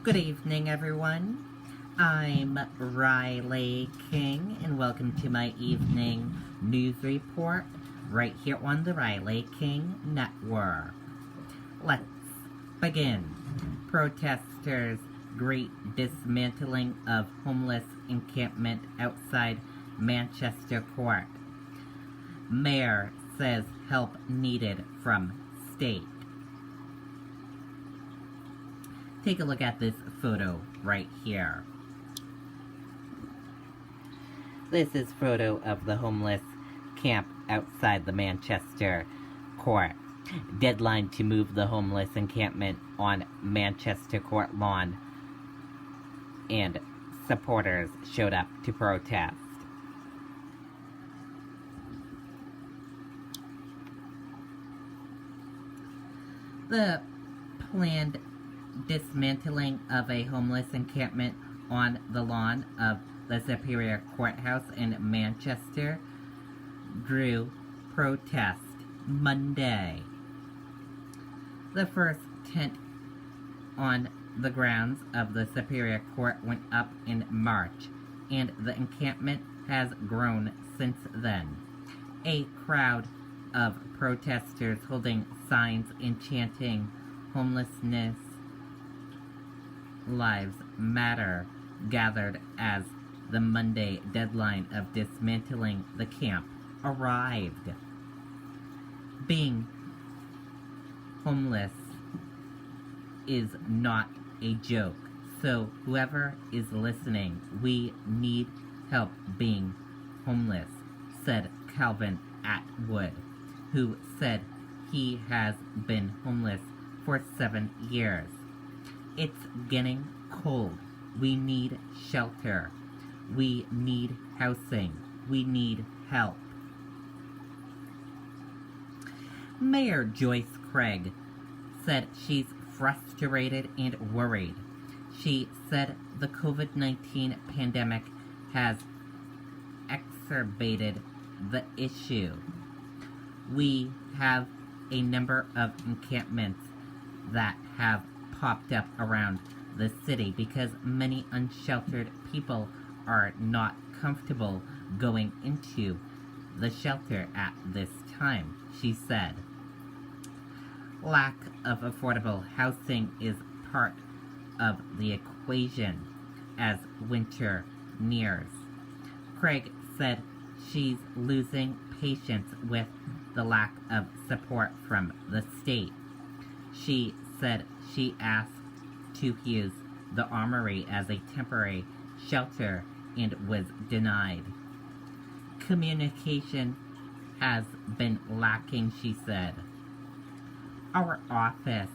Good evening, everyone. I'm Riley King, and welcome to my evening news report right here on the Riley King Network. Let's begin. Protesters greet dismantling of homeless encampment outside Manchester Court. Mayor says help needed from state. Take a look at this photo right here. This is photo of the homeless camp outside the Manchester Court. Deadline to move the homeless encampment on Manchester Court lawn, and supporters showed up to protest. The planned dismantling of a homeless encampment on the lawn of the Superior Courthouse in Manchester drew protest Monday. The first tent on the grounds of the Superior Court went up in March, and the encampment has grown since then. A crowd of protesters holding signs and chanting "Homelessness Lives Matter" gathered as the Monday deadline of dismantling the camp arrived. Being homeless is not a joke, so whoever is listening, we need help being homeless, said Calvin Atwood, who said he has been homeless for 7 years. It's getting cold. We need shelter. We need housing. We need help. Mayor Joyce Craig said she's frustrated and worried. She said the COVID-19 pandemic has exacerbated the issue. We have a number of encampments that have popped up around the city because many unsheltered people are not comfortable going into the shelter at this time, she said. Lack of affordable housing is part of the equation as winter nears. Craig said she's losing patience with the lack of support from the state. She said she asked to use the armory as a temporary shelter and was denied. Communication has been lacking, she said. Our office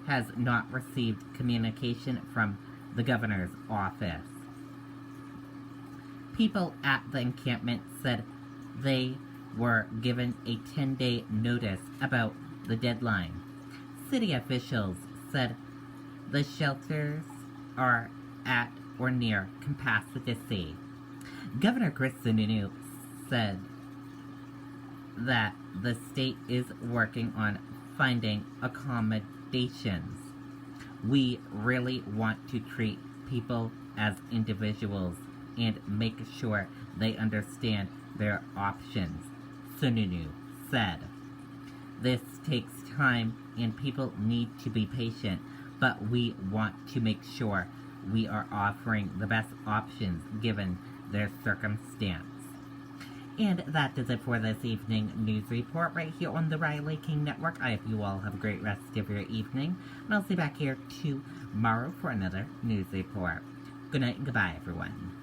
has not received communication from the governor's office. People at the encampment said they were given a 10-day notice about the deadline. City officials said the shelters are at or near capacity. Governor Chris Sununu said that the state is working on finding accommodations. We really want to treat people as individuals and make sure they understand their options, Sununu said. This takes time and people need to be patient, but we want to make sure we are offering the best options given their circumstance. And that does it for this evening news report right here on the Riley King Network. I hope you all have a great rest of your evening, and I'll see you back here tomorrow for another news report. Good night and goodbye, everyone.